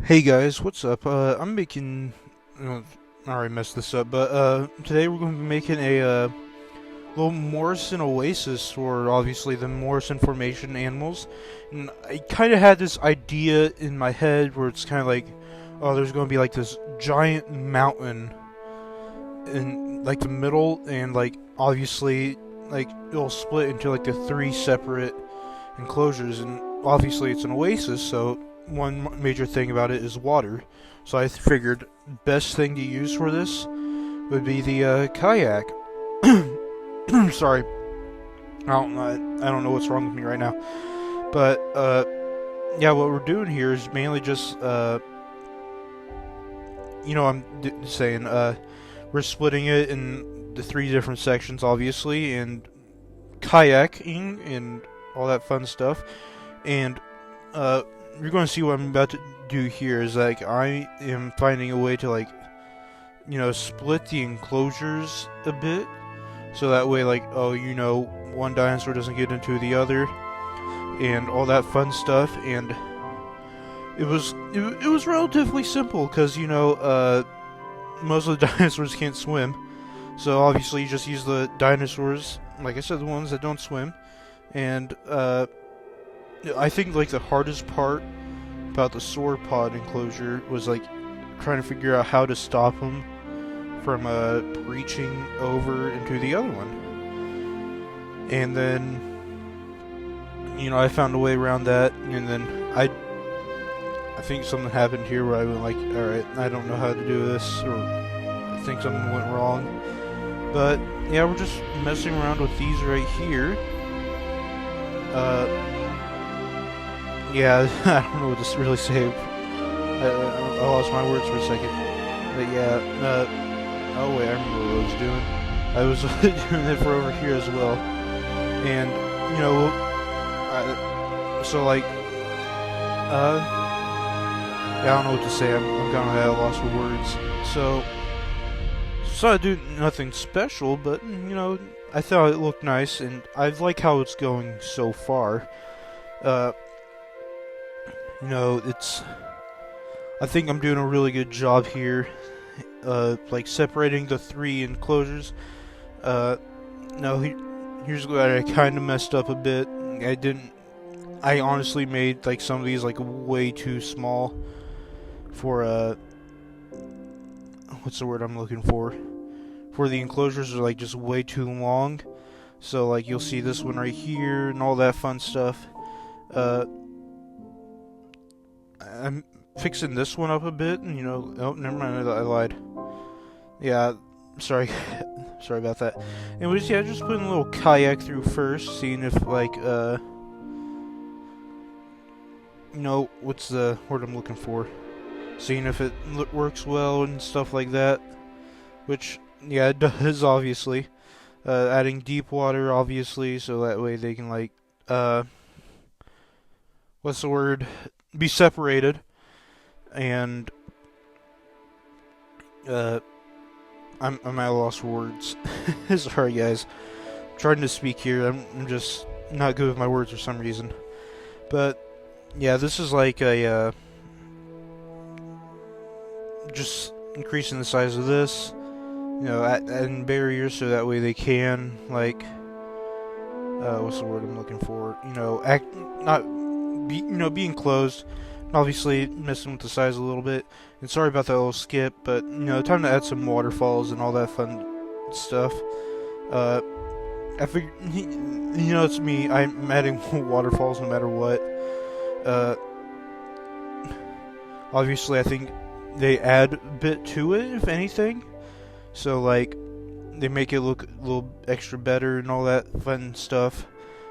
Hey guys, what's up? I'm making. I already messed this up, but today we're going to be making a little Morrison Oasis for obviously the Morrison Formation animals. And I kind of had this idea in my head where it's kind of like, oh, there's going to be like this giant mountain in like the middle, and like obviously, like it'll split into like the three separate enclosures, and obviously it's an oasis, so one major thing about it is water. So I figured best thing to use for this would be the kayak. Sorry, I don't know what's wrong with me right now, but yeah, what we're doing here is mainly just saying we're splitting it in the three different sections, obviously, and kayaking and all that fun stuff. And you're going to see what I'm about to do here is like I am finding a way to like split the enclosures a bit, so that way like one dinosaur doesn't get into the other and all that fun stuff. And it was relatively simple because most of the dinosaurs can't swim, so obviously you just use the dinosaurs, like I said, the ones that don't swim. And I think like the hardest part about the sauropod enclosure was like trying to figure out how to stop them from breaching over into the other one. And then I found a way around that, and then I think something happened here where I went like, all right, I don't know how to do this, or I think something went wrong. But yeah, we're just messing around with these right here. Yeah, I don't know what to really say. I lost my words for a second. But yeah, oh wait, I remember what I was doing. I was doing it for over here as well. And, so like, yeah, I don't know what to say. I'm kind of at a loss for words. So I do nothing special, but, I thought it looked nice, and I like how it's going so far. Uh, it's. I think I'm doing a really good job here, like separating the three enclosures. No, here's where I kind of messed up a bit. I didn't. I honestly made like some of these like way too small for what's the word I'm looking for? For the enclosures are like just way too long. So like you'll see this one right here and all that fun stuff. Uh, I'm fixing this one up a bit, and oh, never mind, I lied. Yeah, sorry, sorry about that. Anyways, yeah, just putting a little kayak through first, seeing if like what's the word I'm looking for? Seeing if it works well and stuff like that. Which, yeah, it does, obviously. Adding deep water, obviously, so that way they can like what's the word? Be separated. And I'm at a loss for words. Sorry, guys. I'm trying to speak here. I'm just not good with my words for some reason. But yeah, this is like a just increasing the size of this. Adding barriers so that way they can like what's the word I'm looking for? Act not be be enclosed. Obviously messing with the size a little bit. And sorry about that little skip, but time to add some waterfalls and all that fun stuff. I figure it's me. I'm adding waterfalls no matter what. Obviously I think they add a bit to it, if anything. So like they make it look a little extra better and all that fun stuff.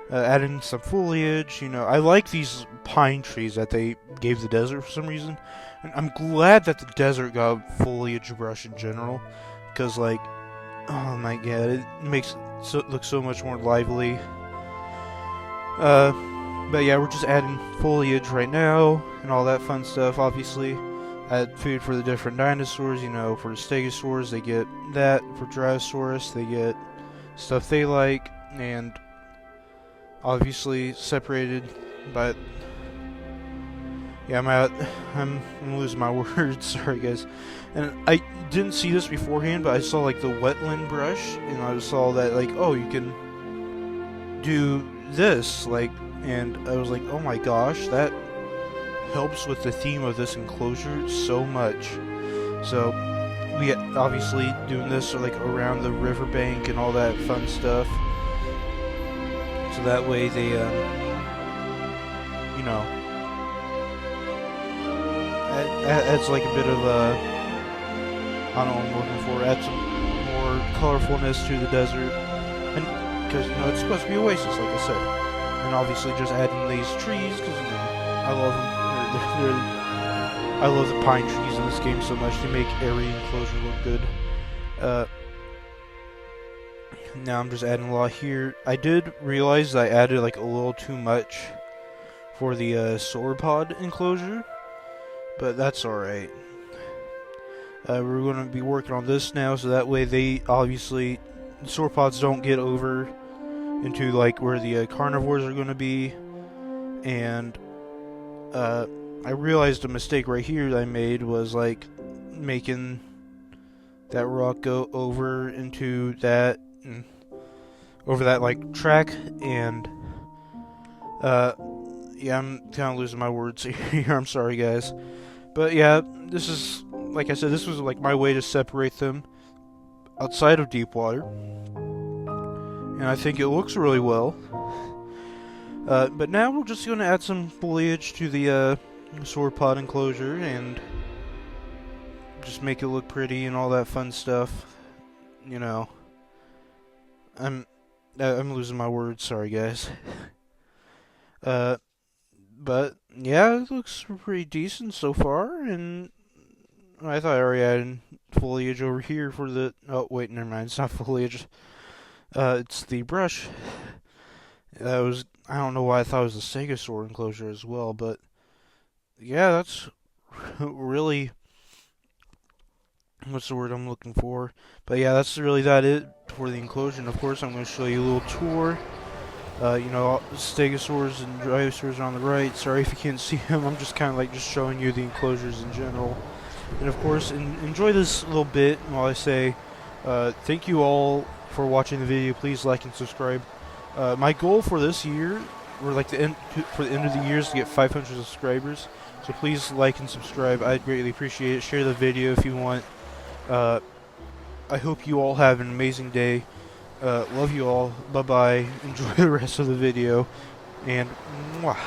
Adding some foliage, I like these pine trees that they gave the desert for some reason. And I'm glad that the desert got foliage brush in general, because like, oh my god, it makes it look so much more lively. But yeah, we're just adding foliage right now and all that fun stuff. Obviously, add food for the different dinosaurs. For the stegosaurs, they get that. For Drysaurus, they get stuff they like, and obviously separated by Yeah, I'm losing my words. Sorry, guys. And I didn't see this beforehand, but I saw like the wetland brush, and I saw that like, oh, you can do this, like, and I was like, oh my gosh, that helps with the theme of this enclosure so much. So we obviously doing this like around the riverbank and all that fun stuff. So that way they, you know, adds like a bit of I don't know what I'm looking for. Add some more colorfulness to the desert, and because it's supposed to be Oasis, like I said, and obviously just adding these trees because I love them. I love the pine trees in this game so much. They make every enclosure look good. Now I'm just adding a lot here. I did realize that I added like a little too much for the sauropod enclosure, but that's alright. We're going to be working on this now, so that way they obviously sauropods don't get over into like where the carnivores are going to be. And I realized a mistake right here that I made was like making that rock go over into that over that like track, and yeah, I'm kind of losing my words here. I'm sorry, guys, but yeah, this is, like I said, this was like my way to separate them outside of deep water, and I think it looks really well. But now we're just going to add some foliage to the sauropod enclosure and just make it look pretty and all that fun stuff. You know, I'm losing my words. Sorry, guys. But yeah, it looks pretty decent so far, and I thought I already had foliage over here for the. Oh wait, never mind. It's not foliage. It's the brush. That was. I don't know why I thought it was a stegosaur enclosure as well, but yeah, that's really. What's the word I'm looking for? But yeah, that's really it for the enclosure. And of course, I'm going to show you a little tour. Stegosaurs and dinosaurs are on the right. Sorry if you can't see them. I'm just kind of like just showing you the enclosures in general. And of course, enjoy this little bit while I say thank you all for watching the video. Please like and subscribe. My goal for this year, or like for the end of the year, is to get 500 subscribers. So please like and subscribe. I'd greatly appreciate it. Share the video if you want. I hope you all have an amazing day. Love you all. Bye-bye. Enjoy the rest of the video. And mwah.